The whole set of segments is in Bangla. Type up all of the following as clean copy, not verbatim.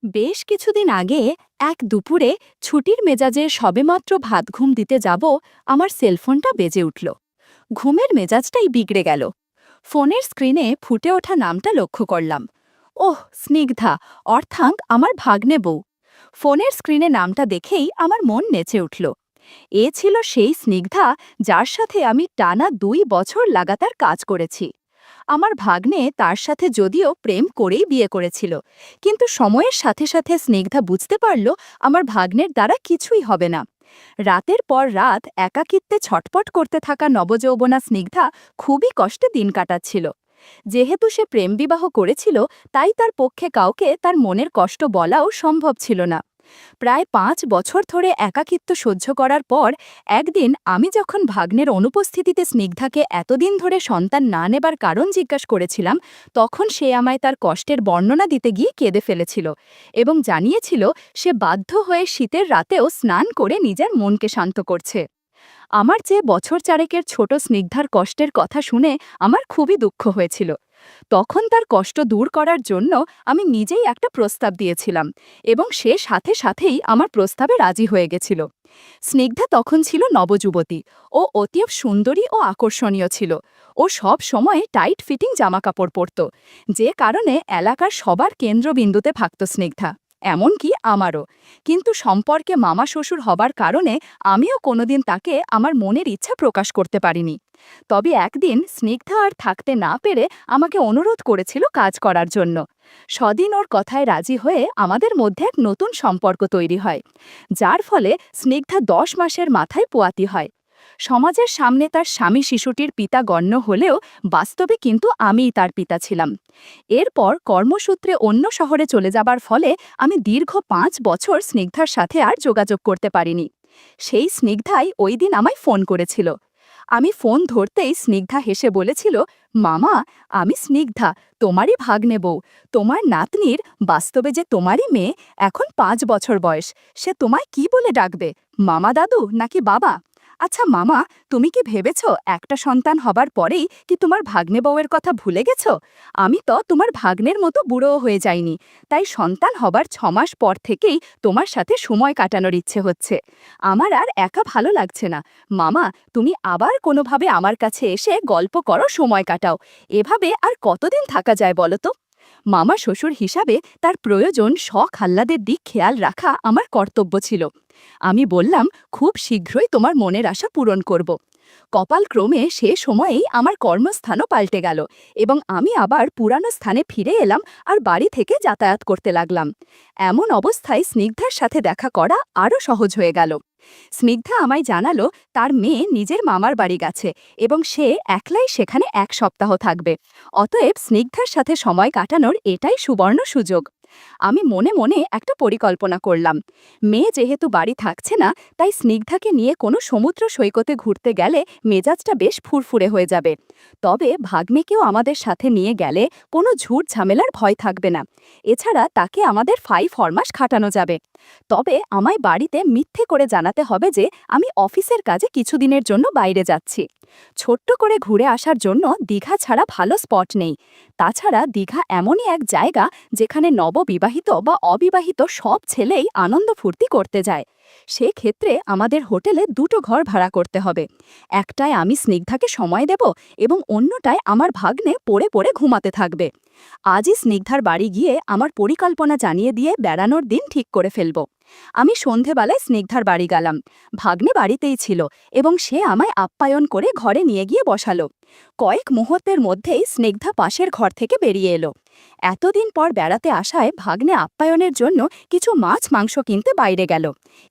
বেশ কিছুদিন আগে এক দুপুরে ছুটির মেজাজে সবেমাত্র ভাত ঘুম দিতে যাব, আমার সেলফোনটা বেজে উঠল। ঘুমের মেজাজটাই বিগড়ে গেল। ফোনের স্ক্রিনে ফুটে ওঠা নামটা লক্ষ্য করলাম। ওহ, স্নিগ্ধা, অর্থাৎ আমার ভাগ্নে বউ। ফোনের স্ক্রিনে নামটা দেখেই আমার মন নেচে উঠল। এ ছিল সেই স্নিগ্ধা যার সাথে আমি টানা 2 বছর লাগাতার কাজ করেছি। আমার ভাগ্নে তার সাথে যদিও প্রেম করেই বিয়ে করেছিল, কিন্তু সময়ের সাথে সাথে স্নিগ্ধা বুঝতে পারল আমার ভাগ্নের দ্বারা কিছুই হবে না। রাতের পর রাত একাকিত্বে ছটপট করতে থাকা নবযৌবনা স্নিগ্ধা খুবই কষ্টে দিন কাটাচ্ছিল। যেহেতু সে প্রেম বিবাহ করেছিল, তাই তার পক্ষে কাউকে তার মনের কষ্ট বলাও সম্ভব ছিল না। প্রায় 5 বছর ধরে একাকিত্ব সহ্য করার পর একদিন আমি যখন ভাগ্নের অনুপস্থিতিতে স্নিগ্ধাকে এতদিন ধরে সন্তান না নেবার কারণ জিজ্ঞাসা করেছিলাম, তখন সে আমায় তার কষ্টের বর্ণনা দিতে গিয়ে কেঁদে ফেলেছিল এবং জানিয়েছিল সে বাধ্য হয়ে শীতের রাতেও স্নান করে নিজের মনকে শান্ত করছে। আমার চেয়ে বছর চারেকের ছোট স্নিগ্ধার কষ্টের কথা শুনে আমার খুবই দুঃখ হয়েছিল। তখন তার কষ্ট দূর করার জন্য আমি নিজেই একটা প্রস্তাব দিয়েছিলাম এবং সে সাথে সাথেই আমার প্রস্তাবে রাজি হয়ে গেছিল। স্নিগ্ধা তখন ছিল নবযুবতী ও অতি সুন্দরী ও আকর্ষণীয় ছিল। ও সব সময় টাইট ফিটিং জামাকাপড় পরত, যে কারণে এলাকার সবার কেন্দ্রবিন্দুতে থাকত স্নিগ্ধা, এমনকি আমারও। কিন্তু সম্পর্কে মামা শ্বশুর হবার কারণে আমিও কোনোদিন তাকে আমার মনের ইচ্ছা প্রকাশ করতে পারিনি। তবে একদিন স্নিগ্ধা আর থাকতে না পেরে আমাকে অনুরোধ করেছিল কাজ করার জন্য। সদিন ওর কথায় রাজি হয়ে আমাদের মধ্যে এক নতুন সম্পর্ক তৈরি হয়, যার ফলে স্নিগ্ধা 10 মাসের মাথায় পোয়াতি হয়। সমাজের সামনে তার স্বামী শিশুটির পিতা গণ্য হলেও বাস্তবে কিন্তু আমিই তার পিতা ছিলাম। এরপর কর্মসূত্রে অন্য শহরে চলে যাবার ফলে আমি দীর্ঘ 5 বছর স্নিগ্ধার সাথে আর যোগাযোগ করতে পারিনি। সেই স্নিগ্ধাই ওই দিন আমায় ফোন করেছিল। আমি ফোন ধরতেই স্নিগ্ধা হেসে বলেছিল, মামা, আমি স্নিগ্ধা, তোমারই ভাগ্নে বউ। তোমার নাতনির, বাস্তবে যে তোমারই মেয়ে, এখন 5 বছর বয়স। সে তোমায় কি বলে ডাকবে, মামা দাদু নাকি বাবা? আচ্ছা মামা, তুমি কি ভেবেছ একটা সন্তান হবার পরেই কি তোমার ভাগ্নে বউয়ের কথা ভুলে গেছ? আমি তো তোমার ভাগ্নের মতো বুড়োও হয়ে যাইনি, তাই সন্তান হবার 6 মাস পর থেকেই তোমার সাথে সময় কাটানোর ইচ্ছে হচ্ছে। আমার আর একা ভালো লাগছে না। মামা, তুমি আবার কোনোভাবে আমার কাছে এসে গল্প করো, সময় কাটাও। এভাবে আর কতদিন থাকা যায় বলো তো? মামা শ্বশুর হিসাবে তার প্রয়োজন, শখ আহ্লাদের দিক খেয়াল রাখা আমার কর্তব্য ছিল। আমি বললাম, খুব শীঘ্রই তোমার মনের আশা পূরণ করব। কপালক্রমে সে সময়েই আমার কর্মস্থানও পাল্টে গেল এবং আমি আবার পুরানো স্থানে ফিরে এলাম আর বাড়ি থেকে যাতায়াত করতে লাগলাম। এমন অবস্থায় স্নিগ্ধার সাথে দেখা করা আরও সহজ হয়ে গেল। স্নিগ্ধা আমায় জানালো তার মেয়ে নিজের মামার বাড়ি গেছে এবং সে একলাই সেখানে 1 সপ্তাহ থাকবে। অতএব স্নিগ্ধার সাথে সময় কাটানোর এটাই সুবর্ণ সুযোগ। আমি মনে মনে একটা পরিকল্পনা করলাম। মেয়ে যেহেতু বাড়ি থাকছে না, তাই স্নিগ্ধাকে নিয়ে কোনো সমুদ্র সৈকতে ঘুরতে গেলে মেজাজটা বেশ ফুরফুরে হয়ে যাবে। তবে ভাগ্নেকেও আমাদের সাথে নিয়ে গেলে কোনো ঝুট ঝামেলার ভয় থাকবে না। এছাড়া তাকে আমাদের 5 ফরমাস খাটানো যাবে। তবে আমায় বাড়িতে মিথ্যে করে জানাতে হবে যে আমি অফিসের কাজে কিছুদিনের জন্য বাইরে যাচ্ছি। ছোট্ট করে ঘুরে আসার জন্য দীঘা ছাড়া ভালো স্পট নেই। তাছাড়া দীঘা এমনই এক জায়গা যেখানে নববিবাহিত বা অবিবাহিত সব ছেলেই আনন্দ ফুর্তি করতে যায়। সেক্ষেত্রে আমাদের হোটেলে 2টো ঘর ভাড়া করতে হবে। একটায় আমি স্নিগ্ধাকে সময় দেব এবং অন্যটায় আমার ভাগ্নে পড়ে পড়ে ঘুমাতে থাকবে। আজই স্নিগ্ধার বাড়ি গিয়ে আমার পরিকল্পনা জানিয়ে দিয়ে বেড়ানোর দিন ঠিক করে ফেলব। আমি সন্ধেবেলায় স্নিগ্ধার বাড়ি গেলাম। ভাগ্নে বাড়িতেই ছিল এবং সে আমায় আপ্যায়ন করে ঘরে নিয়ে গিয়ে বসালো। কয়েক মুহূর্তের মধ্যেই স্নিগ্ধা পাশের ঘর থেকে বেরিয়ে এলো। এতদিন পর বেড়াতে আসায় ভাগ্নে আপ্যায়নের জন্য কিছু মাছ মাংস কিনতে বাইরে গেল।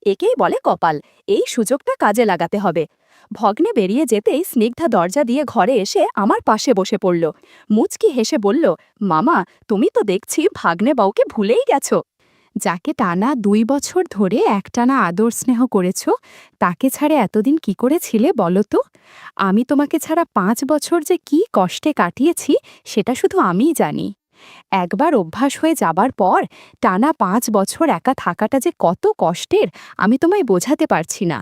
একেই বলে কপাল, এই সুযোগটা কাজে লাগাতে হবে। ভগ্নে বেরিয়ে যেতেই স্নিগ্ধা দরজা দিয়ে ঘরে এসে আমার পাশে বসে পড়ল। মুচকি হেসে বলল, মামা, তুমি তো দেখছি ভাগ্নে বউকে ভুলেই গেছো। যাকে টানা 2 বছর ধরে একটানা আদর স্নেহ করেছ, তাকে ছাড়ে এতদিন কি করেছিলে বলো তো? আমি তোমাকে ছাড়া 5 বছর যে কি কষ্টে কাটিয়েছি সেটা শুধু আমিই জানি। একবার অভ্যাস হয়ে যাবার পর টানা 5 বছর একা থাকাটা যে কত কষ্টের আমি তোমায় বোঝাতে পারছি না।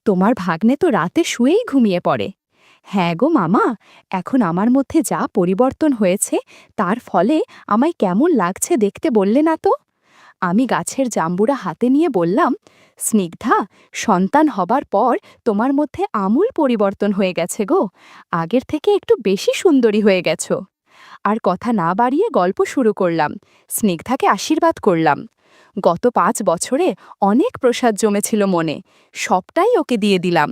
তোমার ভাগ্নে তো রাতে শুয়েই ঘুমিয়ে পড়ে। হ্যাঁ গো মামা, এখন আমার মধ্যে যা পরিবর্তন হয়েছে তার ফলে আমায় কেমন লাগছে দেখতে বললে না তো? আমি গাছের জাম্বুরা হাতে নিয়ে বললাম, স্নিগ্ধা, সন্তান হবার পর তোমার মধ্যে আমূল পরিবর্তন হয়ে গেছে গো। আগের থেকে একটু বেশি সুন্দরী হয়ে গেছো। আর কথা না বাড়িয়ে গল্প শুরু করলাম। স্নিগ্ধাকে আশীর্বাদ করলাম। গত 5 বছরে অনেক প্রসাদ জমেছিল মনে, সবটাই ওকে দিয়ে দিলাম।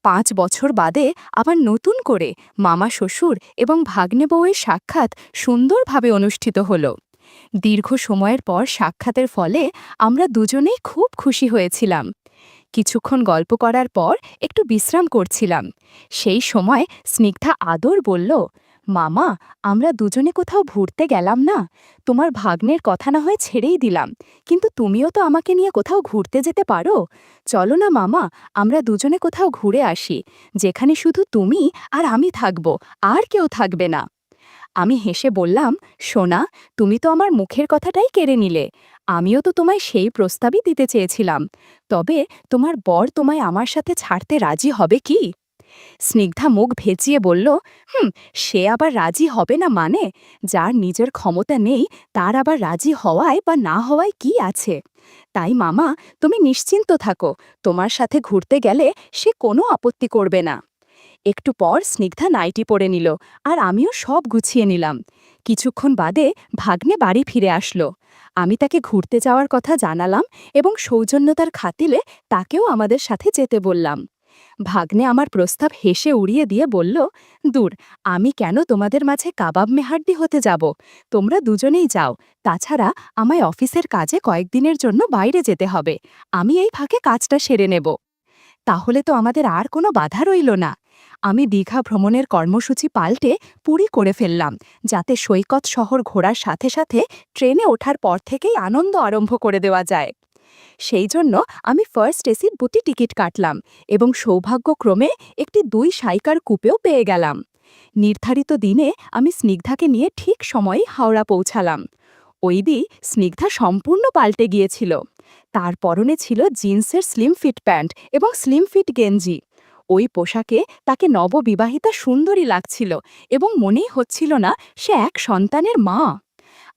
5 বছর বাদে আবার নতুন করে মামা শ্বশুর এবং ভাগ্নে বউয়ের সাক্ষাৎ সুন্দরভাবে অনুষ্ঠিত হলো। দীর্ঘ সময়ের পর সাক্ষাতের ফলে আমরা দুজনেই খুব খুশি হয়েছিলাম। কিছুক্ষণ গল্প করার পর একটু বিশ্রাম করছিলাম। সেই সময় স্নিগ্ধা আদর বলল, মামা, আমরা দুজনে কোথাও ঘুরতে গেলাম না? তোমার ভাগ্নের কথা না হয় ছেড়েই দিলাম, কিন্তু তুমিও তো আমাকে নিয়ে কোথাও ঘুরতে যেতে পারো। চলো না মামা, আমরা দুজনে কোথাও ঘুরে আসি, যেখানে শুধু তুমি আর আমি থাকব, আর কেউ থাকবে না। আমি হেসে বললাম, সোনা, তুমি তো আমার মুখের কথাটাই কেড়ে নিলে। আমিও তো তোমায় সেই প্রস্তাবই দিতে চেয়েছিলাম। তবে তোমার বর তোমায় আমার সাথে ছাড়তে রাজি হবে কি? স্নিগ্ধা মুখ ভেজিয়ে বলল, সে আবার রাজি হবে না মানে? যার নিজের ক্ষমতা নেই তার আবার রাজি হওয়ায় বা না হওয়ায় কি আছে? তাই মামা, তুমি নিশ্চিন্ত থাকো, তোমার সাথে ঘুরতে গেলে সে কোনো আপত্তি করবে না। একটু পর স্নিগ্ধা নাইটি পরে নিল, আর আমিও সব গুছিয়ে নিলাম। কিছুক্ষণ বাদে ভাগ্নে বাড়ি ফিরে আসলো। আমি তাকে ঘুরতে যাওয়ার কথা জানালাম এবং সৌজন্যতার খাতিলে তাকেও আমাদের সাথে যেতে বললাম। ভাগ্নে আমার প্রস্তাব হেসে উড়িয়ে দিয়ে বলল, দূর, আমি কেন তোমাদের মাঝে কাবাব মেহার্দি হতে যাব? তোমরা দুজনেই যাও। তাছাড়া আমায় অফিসের কাজে কয়েকদিনের জন্য বাইরে যেতে হবে। আমি এই ফাঁকে কাজটা সেরে নেব। তাহলে তো আমাদের আর কোনো বাধা রইল না। আমি দীঘা ভ্রমণের কর্মসূচি পাল্টে পুরী করে ফেললাম, যাতে সৈকত শহর ঘোরার সাথে সাথে ট্রেনে ওঠার পর থেকেই আনন্দ আরম্ভ করে দেওয়া যায়। সেই জন্য আমি ফার্স্ট এসি বুটি টিকিট কাটলাম এবং সৌভাগ্যক্রমে একটি 2 সাইকার কুপেও পেয়ে গেলাম। নির্ধারিত দিনে আমি স্নিগ্ধাকে নিয়ে ঠিক সময়ে হাওড়া পৌঁছালাম। ওই দিন স্নিগ্ধা সম্পূর্ণ পাল্টে গিয়েছিল। তার পরনে ছিল জিন্সের স্লিম ফিট প্যান্ট এবং স্লিম ফিট গেঞ্জি। ওই পোশাকে তাকে নববিবাহিতা সুন্দরী লাগছিল এবং মনেই হচ্ছিল না সে এক সন্তানের মা।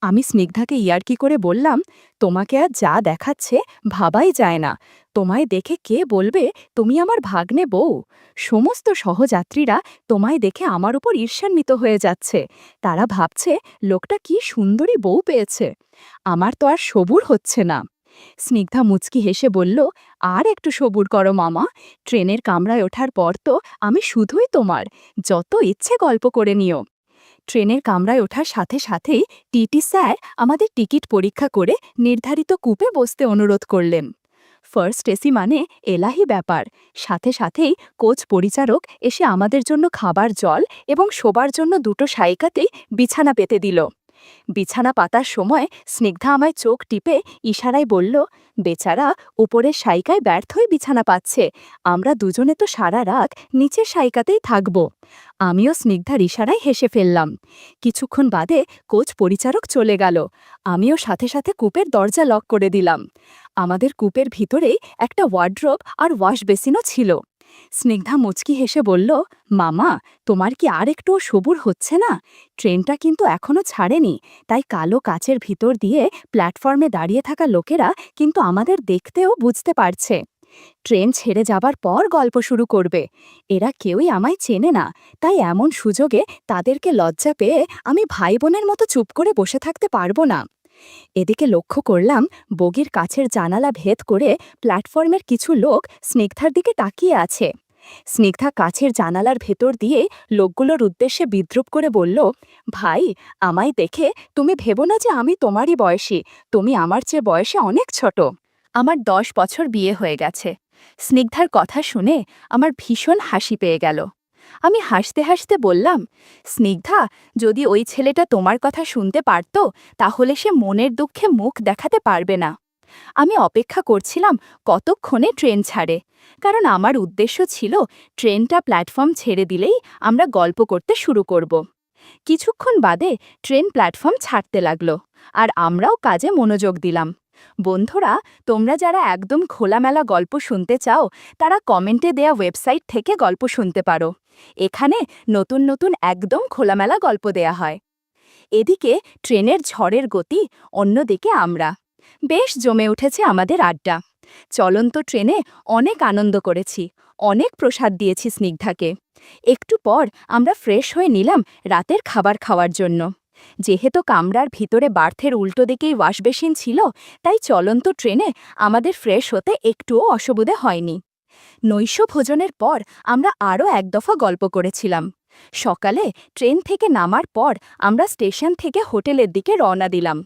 আমি স্নিগ্ধাকে ইয়ার্কি করে বললাম, তোমাকে আর যা দেখাচ্ছে ভাবাই যায় না। তোমায় দেখে কে বলবে তুমি আমার ভাগ্নে বউ? সমস্ত সহযাত্রীরা তোমায় দেখে আমার উপর ঈর্ষান্বিত হয়ে যাচ্ছে। তারা ভাবছে লোকটা কি সুন্দরী বউ পেয়েছে। আমার তো আর সবুর হচ্ছে না। স্নিগ্ধা মুচকি হেসে বলল, আর একটু সবুর করো মামা। ট্রেনের কামরায় ওঠার পর তো আমি শুধুই তোমার। যত ইচ্ছে গল্প করে নিও। ট্রেনের কামরায় ওঠার সাথে সাথেই টিটি স্যার আমাদের টিকিট পরীক্ষা করে নির্ধারিত কূপে বসতে অনুরোধ করলেন। ফার্স্ট এসি মানে এলাহি ব্যাপার। সাথে সাথেই কোচ পরিচারক এসে আমাদের জন্য খাবার, জল এবং শোবার জন্য 2টো সাইকাতেই বিছানা পেতে দিল। বিছানা পাতার সময় স্নিগ্ধা আমায় চোখ টিপে ইশারায় বলল, বেচারা উপরের সাইকায় ব্যর্থই বিছানা পাচ্ছে। আমরা দুজনে তো সারা রাত নিচের সাইকাতেই থাকব। আমিও স্নিগ্ধার ইশারায় হেসে ফেললাম। কিছুক্ষণ বাদে কোচ পরিচারক চলে গেল। আমিও সাথে সাথে কূপের দরজা লক করে দিলাম। আমাদের কূপের ভিতরেই একটা ওয়ার্ড্রোব আর ওয়াশ বেসিনও ছিল। স্নিগ্ধা মুচকি হেসে বলল, মামা, তোমার কি আর একটুও সবুর হচ্ছে না? ট্রেনটা কিন্তু এখনো ছাড়েনি, তাই কালো কাচের ভিতর দিয়ে প্ল্যাটফর্মে দাঁড়িয়ে থাকা লোকেরা কিন্তু আমাদের দেখতেও বুঝতে পারছে। ট্রেন ছেড়ে যাবার পর গল্প শুরু করবে। এরা কেউই আমায় চেনে না, তাই এমন সুযোগে তাদেরকে লজ্জা পেয়ে আমি ভাই বোনের মতো চুপ করে বসে থাকতে পারবো না। এদিকে লক্ষ্য করলাম বগির কাছের জানালা ভেদ করে প্ল্যাটফর্মের কিছু লোক স্নিগ্ধার দিকে তাকিয়ে আছে। স্নিগ্ধা কাছের জানালার ভেতর দিয়ে লোকগুলোর উদ্দেশ্যে বিদ্রুপ করে বলল, ভাই, আমায় দেখে তুমি ভেবো না যে আমি তোমারই বয়সী। তুমি আমার চেয়ে বয়সে অনেক ছোট। আমার 10 বছর বিয়ে হয়ে গেছে। স্নিগ্ধার কথা শুনে আমার ভীষণ হাসি পেয়ে গেল। আমি হাসতে হাসতে বললাম, স্নিগ্ধা, যদি ওই ছেলেটা তোমার কথা শুনতে পারত তাহলে সে মনের দুঃখে মুখ দেখাতে পারবে না। আমি অপেক্ষা করছিলাম কতক্ষণে ট্রেন ছাড়ে, কারণ আমার উদ্দেশ্য ছিল ট্রেনটা প্ল্যাটফর্ম ছেড়ে দিলেই আমরা গল্প করতে শুরু করব। কিছুক্ষণ বাদে ট্রেন প্ল্যাটফর্ম ছাড়তে লাগলো, আর আমরাও কাজে মনোযোগ দিলাম। বন্ধুরা, তোমরা যারা একদম খোলামেলা গল্প শুনতে চাও তারা কমেন্টে দেয়া ওয়েবসাইট থেকে গল্প শুনতে পারো। এখানে নতুন নতুন একদম খোলামেলা গল্প দেয়া হয়। এদিকে ট্রেনের ঝড়ের গতি, অন্যদিকে আমরা। বেশ জমে উঠেছে আমাদের আড্ডা। চলন্ত ট্রেনে অনেক আনন্দ করেছি, অনেক প্রসাদ দিয়েছি স্নিগ্ধাকে। একটু পর আমরা ফ্রেশ হয়ে নিলাম রাতের খাবার খাওয়ার জন্য। যেহেতু কামরার ভিতরে বার্থের উল্টো দিকেই ওয়াশবেসিন ছিল, তাই চলন্ত ট্রেনে আমাদের ফ্রেশ হতে একটুও অসুবিধে হয়নি। নৈশ ভোজনের পর আমরা আরও এক দফা গল্প করেছিলাম। সকালে ট্রেন থেকে নামার পর আমরা স্টেশন থেকে হোটেলের দিকে রওনা দিলাম।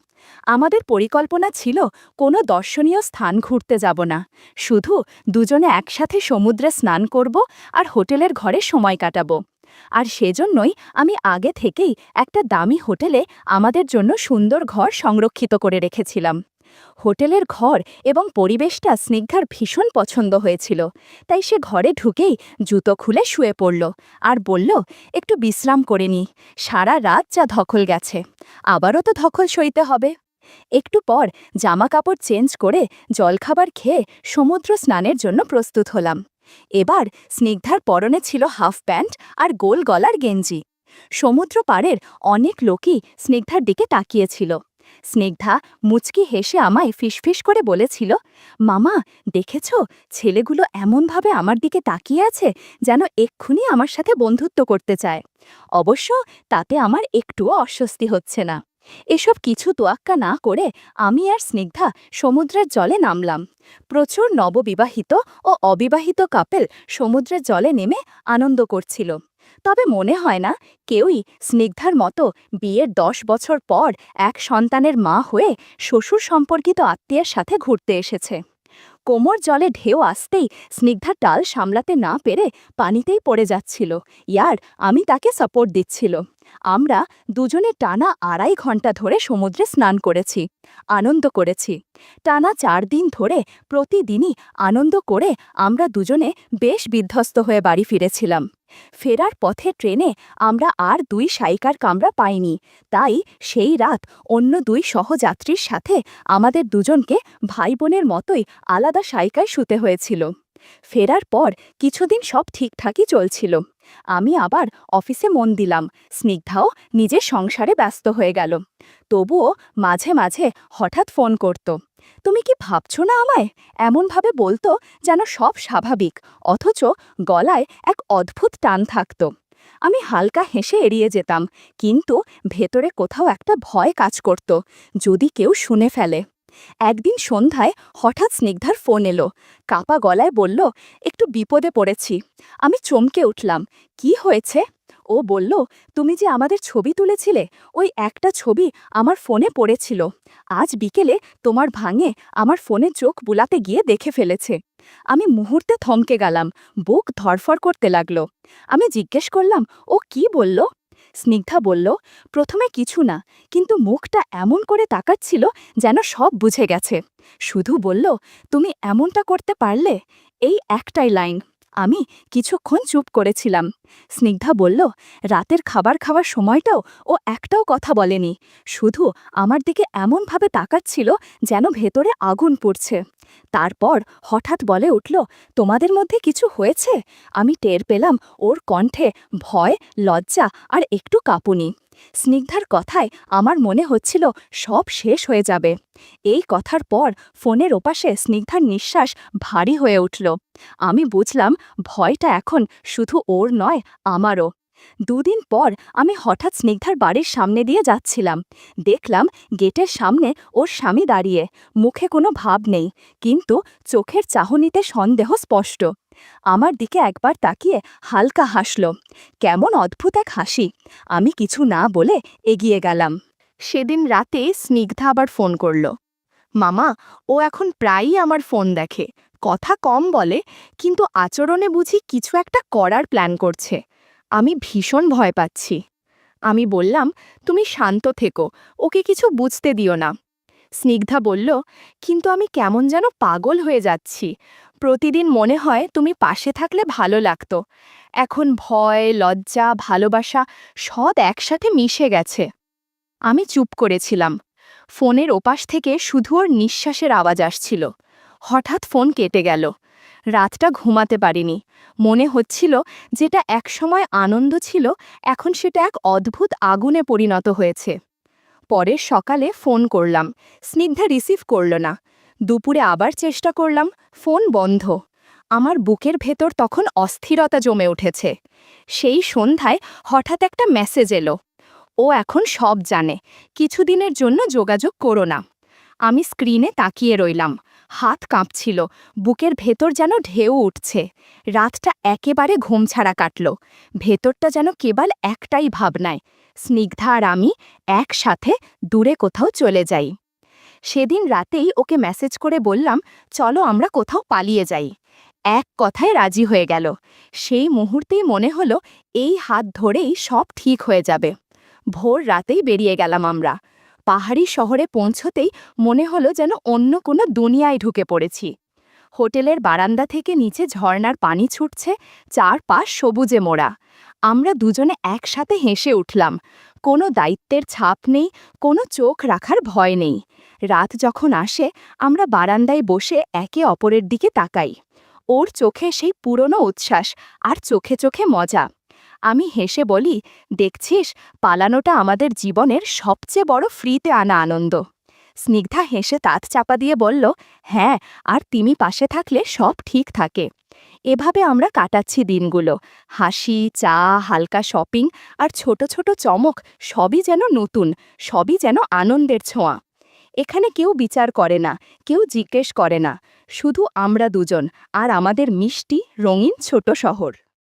আমাদের পরিকল্পনা ছিল কোনো দর্শনীয় স্থান ঘুরতে যাব না, শুধু দুজনে একসাথে সমুদ্রে স্নান করব আর হোটেলের ঘরে সময় কাটাবো। আর সেজন্যই আমি আগে থেকেই একটা দামি হোটেলে আমাদের জন্য সুন্দর ঘর সংরক্ষিত করে রেখেছিলাম। হোটেলের ঘর এবং পরিবেশটা স্নিগ্ধার ভীষণ পছন্দ হয়েছিল, তাই সে ঘরে ঢুকেই জুতো খুলে শুয়ে পড়ল আর বলল, একটু বিশ্রাম করে নি, সারা রাত যা ধকল গেছে, আবারও তো ধকল সইতে হবে। একটু পর জামা কাপড় চেঞ্জ করে জলখাবার খেয়ে সমুদ্র স্নানের জন্য প্রস্তুত হলাম। এবার স্নিগ্ধার পরনে ছিল হাফ প্যান্ট আর গোল গলার গেঞ্জি। সমুদ্র পাড়ের অনেক লোকই স্নিগ্ধার দিকে তাকিয়েছিল। স্নিগ্ধা মুচকি হেসে আমায় ফিসফিস করে বলেছিল, মামা দেখেছ, ছেলেগুলো এমনভাবে আমার দিকে তাকিয়ে আছে যেন এক্ষুনি আমার সাথে বন্ধুত্ব করতে চায়। অবশ্য তাতে আমার একটুও অস্বস্তি হচ্ছে না। এসব কিছু তোয়াক্কা না করে আমি আর স্নিগ্ধা সমুদ্রের জলে নামলাম। প্রচুর নববিবাহিত ও অবিবাহিত কাপেল সমুদ্রের জলে নেমে আনন্দ করছিল। তবে মনে হয় না কেউই স্নিগ্ধার মতো বিয়ের 10 বছর পর এক সন্তানের মা হয়ে শ্বশুর সম্পর্কিত আত্মীয়ের সাথে ঘুরতে এসেছে। কোমর জলে ঢেউ আসতেই স্নিগ্ধা টাল সামলাতে না পেরে পানিতেই পড়ে যাচ্ছিল, ইয়ার আমি তাকে সাপোর্ট দিচ্ছিল। আমরা দুজনে টানা 2.5 ঘন্টা ধরে সমুদ্রে স্নান করেছি, আনন্দ করেছি। টানা 4 দিন ধরে প্রতিদিনই আনন্দ করে আমরা দুজনে বেশ বিধ্বস্ত হয়ে বাড়ি ফিরেছিলাম। ফেরার পথে ট্রেনে আমরা আর 2 সাইকার কামরা পাইনি, তাই সেই রাত অন্য 2 সহযাত্রীর সাথে আমাদের দুজনকে ভাই বোনের মতোই আলাদা সাইকায় শুতে হয়েছিল। ফেরার পর কিছুদিন সব ঠিকঠাকই চলছিল। আমি আবার অফিসে মন দিলাম, স্নিগ্ধাও নিজের সংসারে ব্যস্ত হয়ে গেল। তবুও মাঝে মাঝে হঠাৎ ফোন করত। তুমি কি ভাবছো না আমায়? এমনভাবে বলতো যেন সব স্বাভাবিক, অথচ গলায় এক অদ্ভুত টান থাকত। আমি হালকা হেসে এড়িয়ে যেতাম, কিন্তু ভেতরে কোথাও একটা ভয় কাজ করত, যদি কেউ শুনে ফেলে। একদিন সন্ধ্যায় হঠাৎ স্নিগ্ধার ফোন এলো। কাপা গলায় বলল, একটু বিপদে পড়েছি। আমি চমকে উঠলাম, কি হয়েছে? ও বলল, তুমি যে আমাদের ছবি তুলেছিলে, ওই একটা ছবি আমার ফোনে পড়েছিল। আজ বিকেলে তোমার ভাঙে আমার ফোনে চোখ বুলাতে গিয়ে দেখে ফেলেছে। আমি মুহূর্তে থমকে গেলাম, বুক ধড়ফড় করতে লাগলো। আমি জিজ্ঞেস করলাম, ও কি বলল? স্নিগ্ধা বলল, প্রথমে কিছু না, কিন্তু মুখটা এমন করে তাকাচ্ছিল যেন সব বুঝে গেছে। শুধু বলল, তুমি এমনটা করতে পারলে? এই একটাই লাইন। আমি কিছুক্ষণ চুপ করেছিলাম। স্নিগ্ধা বলল, রাতের খাবার খাওয়ার সময়টাও ও একটাও কথা বলেনি, শুধু আমার দিকে এমনভাবে তাকাচ্ছিল যেন ভেতরে আগুন পড়ছে। তারপর হঠাৎ বলে উঠল, তোমাদের মধ্যে কিছু হয়েছে? আমি টের পেলাম ওর কণ্ঠে ভয়, লজ্জা আর একটু কাঁপুনি। স্নিগ্ধার কথায় আমার মনে হচ্ছিল সব শেষ হয়ে যাবে। এই কথার পর ফোনের ওপাশে স্নিগ্ধার নিঃশ্বাস ভারী হয়ে উঠল। আমি বুঝলাম ভয়টা এখন শুধু ওর নয়, আমারও। 2 দিন পর আমি হঠাৎ স্নিগ্ধার বাড়ির সামনে দিয়ে যাচ্ছিলাম। দেখলাম গেটের সামনে ওর স্বামী দাঁড়িয়ে, মুখে কোনো ভাব নেই, কিন্তু চোখের চাহনিতে সন্দেহ স্পষ্ট। আমার দিকে একবার তাকিয়ে হালকা হাসল, কেমন অদ্ভুত এক হাসি। আমি কিছু না বলে এগিয়ে গেলাম। সেদিন রাতে স্নিগ্ধা আবার ফোন করল। মামা, ও এখন প্রায়ই আমার ফোন দেখে, কথা কম বলে, কিন্তু আচরণে বুঝি কিছু একটা করার প্ল্যান করছে। আমি ভীষণ ভয় পাচ্ছি। আমি বললাম, তুমি শান্ত থেকো, ওকে কিছু বুঝতে দিও না। স্নিগ্ধা বলল, কিন্তু আমি কেমন যেন পাগল হয়ে যাচ্ছি। প্রতিদিন মনে হয় তুমি পাশে থাকলে ভালো লাগতো। এখন ভয়, লজ্জা, ভালোবাসা সব একসাথে মিশে গেছে। আমি চুপ করেছিলাম। ফোনের ওপাশ থেকে শুধু ওর নিঃশ্বাসের আওয়াজ আসছিল। হঠাৎ ফোন কেটে গেল। রাতটা ঘুমাতে পারিনি। মনে হচ্ছিল যেটা একসময় আনন্দ ছিল, এখন সেটা এক অদ্ভুত আগুনে পরিণত হয়েছে। পরের সকালে ফোন করলাম, স্নিগ্ধা রিসিভ করল না। দুপুরে আবার চেষ্টা করলাম, ফোন বন্ধ। আমার বুকের ভেতর তখন অস্থিরতা জমে উঠেছে। সেই সন্ধ্যায় হঠাৎ একটা মেসেজ এলো, ও এখন সব জানে, কিছুদিনের জন্য যোগাযোগ করো না। আমি স্ক্রিনে তাকিয়ে রইলাম, হাত কাঁপছিল, বুকের ভেতর যেন ঢেউ উঠছে। রাতটা একেবারে ঘুমছাড়া কাটল, ভেতরটা যেন কেবল একটাই ভাবনায়, স্নিগ্ধা আর আমি একসাথে দূরে কোথাও চলে যাই। সেদিন রাতেই ওকে মেসেজ করে বললাম, চলো আমরা কোথাও পালিয়ে যাই। এক কথায় রাজি হয়ে গেল। সেই মুহূর্তেই মনে হলো এই হাত ধরেই সব ঠিক হয়ে যাবে। ভোর রাতেই বেরিয়ে গেলাম আমরা। পাহাড়ি শহরে পৌঁছতেই মনে হলো যেন অন্য কোনো দুনিয়ায় ঢুকে পড়েছি। হোটেলের বারান্দা থেকে নিচে ঝর্ণার পানি ছুটছে, চারপাশ সবুজে মোড়া। আমরা দুজনে একসাথে হেসে উঠলাম। কোনো দায়িত্বের ছাপ নেই, কোনো চোখ রাখার ভয় নেই। রাত যখন আসে আমরা বারান্দায় বসে একে অপরের দিকে তাকাই। ওর চোখে সেই পুরনো উচ্ছ্বাস, আর চোখে চোখে মজা। আমি হেসে বলি, দেখছিস, পালানোটা আমাদের জীবনের সবচেয়ে বড় ফ্রিতে আনা আনন্দ। স্নিগ্ধা হেসে তাত চাপা দিয়ে বলল, হ্যাঁ, আর তুমি পাশে থাকলে সব ঠিক থাকে। এভাবে আমরা কাটাচ্ছি দিনগুলো। হাসি, চা, হালকা শপিং আর ছোট ছোট চমক, সবই যেন নতুন, সবই যেন আনন্দের ছোঁয়া। এখানে কেউ বিচার করে না, কেউ জিজ্ঞেস করে না, শুধু আমরা দুজন আর আমাদের মিষ্টি রঙিন ছোট শহর।